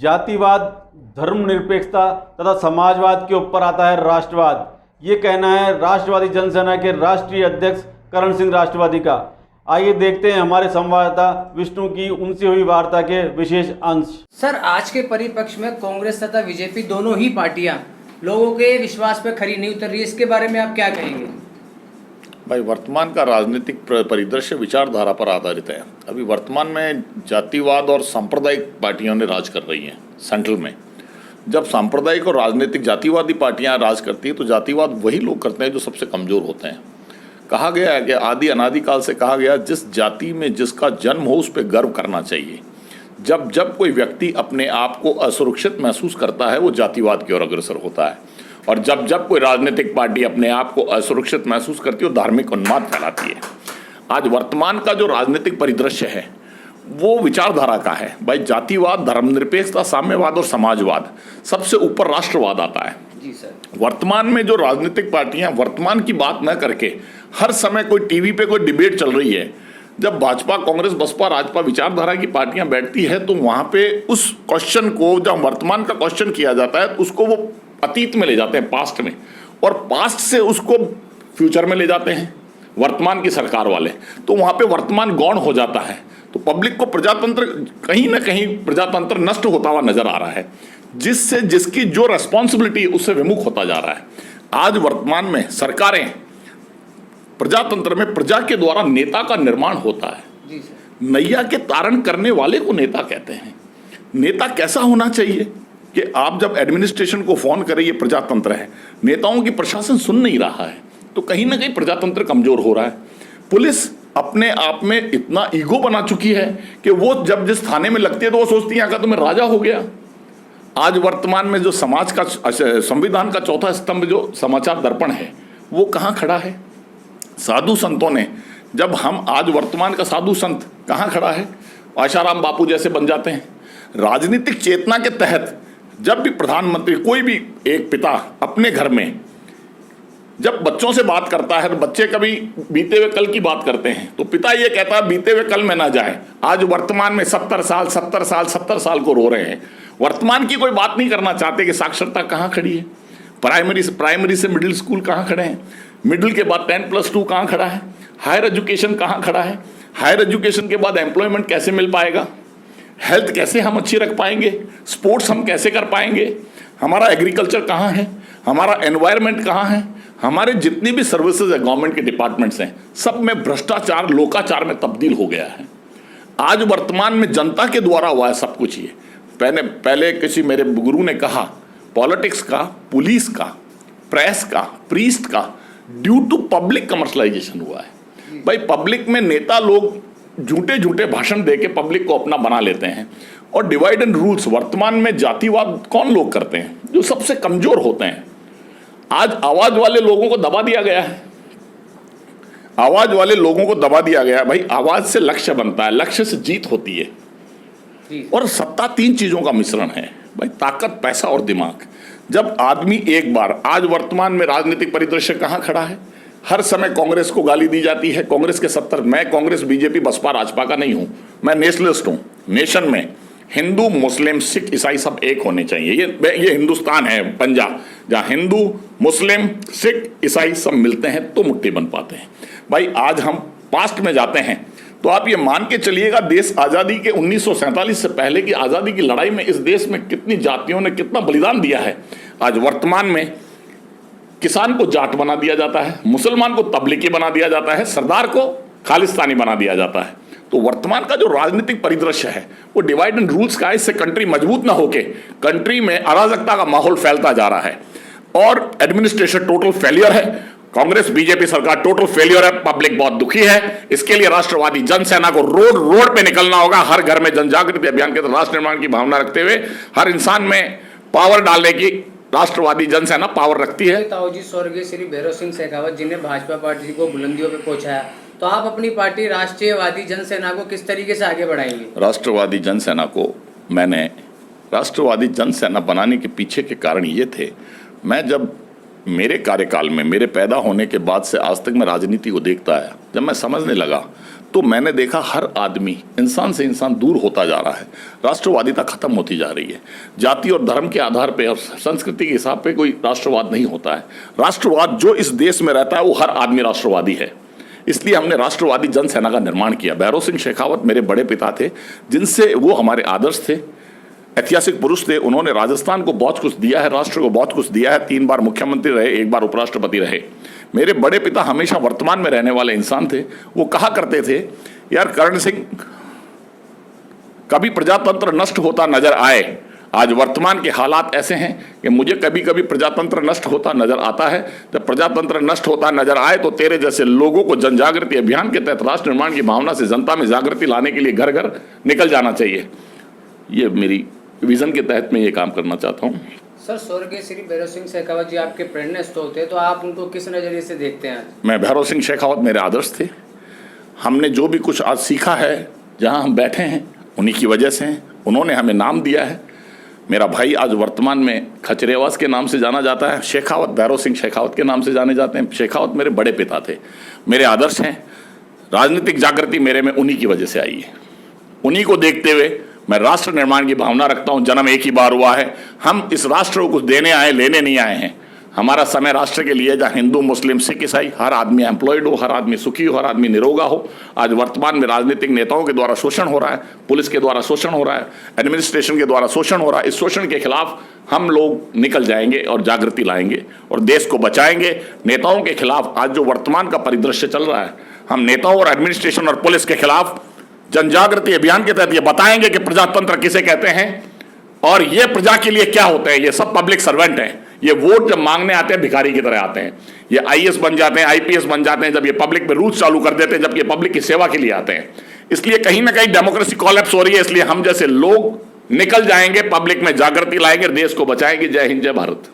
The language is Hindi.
जातिवाद, धर्मनिरपेक्षता तथा समाजवाद के ऊपर आता है राष्ट्रवाद। ये कहना है राष्ट्रवादी जनसेना के राष्ट्रीय अध्यक्ष करण सिंह राष्ट्रवादी का। आइए देखते हैं हमारे संवाददाता विष्णु की उनसे हुई वार्ता के विशेष अंश। सर, आज के परिप्रेक्ष्य में कांग्रेस तथा बीजेपी दोनों ही पार्टियां लोगों के विश्वास पर खरी नहीं उतर रही है, इसके बारे में आप क्या कहेंगे? भाई, वर्तमान का राजनीतिक परिदृश्य विचारधारा पर आधारित है। अभी वर्तमान में जातिवाद और सांप्रदायिक पार्टियों ने राज कर रही हैं सेंट्रल में। जब सांप्रदायिक और राजनीतिक जातिवादी पार्टियां राज करती हैं तो जातिवाद वही लोग करते हैं जो सबसे कमज़ोर होते हैं। कहा गया है कि आदि अनादिकाल से कहा गया, जिस जाति में जिसका जन्म हो उस पर गर्व करना चाहिए। जब जब कोई व्यक्ति अपने आप को असुरक्षित महसूस करता है वो जातिवाद की ओर अग्रसर होता है, और जब जब कोई राजनीतिक पार्टी अपने आप को असुरक्षित महसूस करती है वो धार्मिक उन्माद फैलाती है। आज वर्तमान का जो राजनीतिक परिदृश्य है वो विचारधारा का है। भाई, जातिवाद, धर्मनिरपेक्षता, साम्यवाद और समाजवाद, सबसे ऊपर राष्ट्रवाद आता है। जी सर। वर्तमान में जो राजनीतिक पार्टियां वर्तमान की बात न करके हर समय कोई टीवी पे कोई डिबेट चल रही है, जब भाजपा, कांग्रेस, बसपा, राजपा विचारधारा की पार्टियां बैठती है तो वहां पे उस क्वेश्चन को, जब वर्तमान का क्वेश्चन किया जाता है तो उसको वो अतीत में ले जाते हैं, पास्ट में, और पास्ट से उसको फ्यूचर में ले जाते हैं वर्तमान की सरकार वाले। तो वहां पे वर्तमान गौण हो जाता है। तो पब्लिक को प्रजातंत्र, कहीं ना कहीं प्रजातंत्र नष्ट होता हुआ नजर आ रहा है, जिससे जिसकी जो रेस्पॉन्सिबिलिटी उससे विमुख होता जा रहा है। आज वर्तमान में सरकारें, प्रजातंत्र में प्रजा के द्वारा नेता का निर्माण होता है। नैया के तारण करने वाले को नेता कहते हैं। नेता कैसा होना चाहिए कि आप जब एडमिनिस्ट्रेशन को फोन करें, ये प्रजातंत्र है, नेताओं की प्रशासन सुन नहीं रहा है तो कहीं ना कहीं प्रजातंत्र कमजोर हो रहा है। पुलिस अपने आप में इतना ईगो बना चुकी है कि वो जब जिस थाने में लगती है तो वो सोचती है तो मैं राजा हो गया। आज वर्तमान में जो समाज का, संविधान का चौथा स्तंभ जो समाचार दर्पण है वो कहाँ खड़ा है? साधु संतों ने, जब हम आज वर्तमान का साधु संत कहाँ खड़ा है? आशाराम बापू जैसे बन जाते हैं। राजनीतिक चेतना के तहत जब भी प्रधानमंत्री, कोई भी एक पिता अपने घर में जब बच्चों से बात करता है तो बच्चे कभी बीते हुए कल की बात करते हैं तो पिता ये कहता है बीते हुए कल में ना जाए। आज वर्तमान में 70 साल को रो रहे हैं। वर्तमान की कोई बात नहीं करना चाहते कि साक्षरता कहाँ खड़ी है, प्राइमरी से मिडिल स्कूल कहाँ खड़े हैं, मिडिल के बाद 10+2 कहाँ खड़ा है, हायर एजुकेशन कहाँ खड़ा है, हायर एजुकेशन के बाद एम्प्लॉयमेंट कैसे मिल पाएगा, हेल्थ कैसे हम अच्छी रख पाएंगे, स्पोर्ट्स हम कैसे कर पाएंगे, हमारा एग्रीकल्चर कहाँ है, हमारा एनवायरनमेंट कहाँ है, हमारे जितनी भी सर्विसेज है, गवर्नमेंट के डिपार्टमेंट्स हैं, सब में भ्रष्टाचार, लोकाचार में तब्दील हो गया है। आज वर्तमान में जनता के द्वारा हुआ है सब कुछ। ये पहले किसी मेरे गुरु ने कहा, पॉलिटिक्स का, पुलिस का, प्रेस का, प्रीस्ट का ड्यू टू पब्लिक कमर्शलाइजेशन हुआ है। भाई, पब्लिक में नेता लोग झूठे झूठे भाषण दे के पब्लिक को अपना बना लेते हैं, और डिवाइड एंड रूल्स वर्तमान में जातिवाद कौन लोग करते हैं? जो सबसे कमजोर होते हैं। आज आवाज वाले लोगों को दबा दिया गया है, आवाज वाले लोगों को दबा दिया गया है। भाई, आवाज से लक्ष्य बनता है, लक्ष्य से जीत होती है, और सत्ता 3 चीजों का मिश्रण है भाई, ताकत, पैसा और दिमाग। जब आदमी एक बार, आज वर्तमान में राजनीतिक परिदृश्य कहाँ खड़ा है? हर समय कांग्रेस को गाली दी जाती है, कांग्रेस के 70, मैं कांग्रेस, बीजेपी, बसपा, राजपा का नहीं हूं, मैं नेशनलिस्ट हूं। नेशन में हिंदू, मुस्लिम, सिख, ईसाई सब एक होने चाहिए। ये हिंदुस्तान है, पंजाब, जहाँ हिंदू, मुस्लिम, सिख, ईसाई सब मिलते हैं तो मुट्ठी बन पाते हैं। भाई, आज हम पास्ट में जाते हैं तो आप ये मान के चलिएगा, देश आज़ादी के 1947 से पहले की आज़ादी की लड़ाई में इस देश में कितनी जातियों ने कितना बलिदान दिया है। आज वर्तमान में किसान को जाट बना दिया जाता है, मुसलमान को तबलीगी बना दिया जाता है, सरदार को खालिस्तानी बना दिया जाता है। तो वर्तमान का जो राजनीतिक परिदृश्य है वो डिवाइड एंड रूल्स का है। इससे कंट्री मजबूत ना होके कंट्री में अराजकता का माहौल फैलता जा रहा है, और एडमिनिस्ट्रेशन टोटल फेलियर है। कांग्रेस बीजेपी सरकार टोटल फेलियर है, पब्लिक बहुत दुखी है। इसके लिए राष्ट्रवादी जनसेना को रोड पे निकलना होगा। हर घर में जन जागृति अभियान के तहत राष्ट्र निर्माण की भावना रखते हुए हर इंसान में पावर डालने की राष्ट्रवादी जनसेना पावर रखती है। ताऊजी स्वर्गीय श्री भैरव सिंह शेखावत जिन्हें भाजपा पार्टी को बुलंदियों पे पहुंचाया, तो आप अपनी पार्टी राष्ट्रीयवादी जनसेना को किस तरीके से आगे बढ़ाएंगे? राष्ट्रवादी जनसेना को मैंने राष्ट्रवादी जनसेना बनाने के पीछे के कारण ये थे, मैं जब मेरे कार्यकाल में, मेरे पैदा होने के बाद से आज तक मैं राजनीति को देखता आया, जब मैं समझने लगा तो मैंने देखा हर आदमी इंसान से इंसान दूर होता जा रहा है, राष्ट्रवादिता खत्म होती जा रही है। जाति और धर्म के आधार पे और संस्कृति के हिसाब पे कोई राष्ट्रवाद नहीं होता है। राष्ट्रवाद जो इस देश में रहता है वो हर आदमी राष्ट्रवादी है। इसलिए हमने राष्ट्रवादी जनसेना का निर्माण किया। भैरव सिंह शेखावत मेरे बड़े पिता थे, जिनसे वो हमारे आदर्श थे, ऐतिहासिक पुरुष थे। उन्होंने राजस्थान को बहुत कुछ दिया है, राष्ट्र को बहुत कुछ दिया है। 3 बार मुख्यमंत्री रहे, 1 बार उपराष्ट्रपति रहे। मेरे बड़े पिता हमेशा वर्तमान में रहने वाले इंसान थे। वो कहा करते थे, यार करण सिंह, कभी प्रजातंत्र नष्ट होता नजर आए। आज वर्तमान के हालात ऐसे हैं कि मुझे कभी कभी प्रजातंत्र नष्ट होता नजर आता है। जब प्रजातंत्र नष्ट होता नजर आए तो तेरे जैसे लोगों को जन जागृति अभियान के तहत राष्ट्र निर्माण की भावना से जनता में जागृति लाने के लिए घर घर निकल जाना चाहिए। ये मेरी विजन के तहत मैं ये काम करना चाहता हूँ। सर, स्वर्गीय श्री भैरव सिंह शेखावत जी आपके प्रेरणा स्रोत थे, तो आप उनको किस नजरिए से देखते हैं? मैं भैरव सिंह शेखावत मेरे आदर्श थे। हमने जो भी कुछ आज सीखा है, जहाँ हम बैठे हैं, उन्हीं की वजह से हैं। उन्होंने हमें नाम दिया है। मेरा भाई आज वर्तमान में खचरेवास के नाम से जाना जाता है, शेखावत भैरव सिंह शेखावत के नाम से जाने जाते हैं। शेखावत मेरे बड़े पिता थे, मेरे आदर्श हैं। राजनीतिक जागृति मेरे में उन्हीं की वजह से आई है। उन्हीं को देखते हुए मैं राष्ट्र निर्माण की भावना रखता हूं। जन्म एक ही बार हुआ है। हम इस राष्ट्र को कुछ देने आए, लेने नहीं आए हैं। हमारा समय राष्ट्र के लिए, जहाँ हिंदू मुस्लिम सिख ईसाई हर आदमी एम्प्लॉयड हो, हर आदमी सुखी हो, हर आदमी निरोगा हो। आज वर्तमान में राजनीतिक नेताओं के द्वारा शोषण हो रहा है, पुलिस के द्वारा शोषण हो रहा है, एडमिनिस्ट्रेशन के द्वारा शोषण हो रहा है। इस शोषण के खिलाफ हम लोग निकल जाएंगे और जागृति लाएंगे और देश को बचाएंगे। नेताओं के खिलाफ आज जो वर्तमान का परिदृश्य चल रहा है, हम नेताओं और एडमिनिस्ट्रेशन और पुलिस के खिलाफ जन जागृति अभियान के तहत ये बताएंगे कि प्रजातंत्र किसे कहते हैं और ये प्रजा के लिए क्या होते हैं। ये सब पब्लिक सर्वेंट हैं। ये वोट जब मांगने आते हैं भिखारी की तरह आते हैं। ये आईएएस बन जाते हैं, आईपीएस बन जाते हैं जब ये पब्लिक में रूल्स चालू कर देते हैं, जब ये पब्लिक की सेवा के लिए आते हैं। इसलिए कहीं ना कहीं डेमोक्रेसी कोलैप्स हो रही है। इसलिए हम जैसे लोग निकल जाएंगे, पब्लिक में जागृति लाएंगे, देश को बचाएंगे। जय हिंद, जय भारत।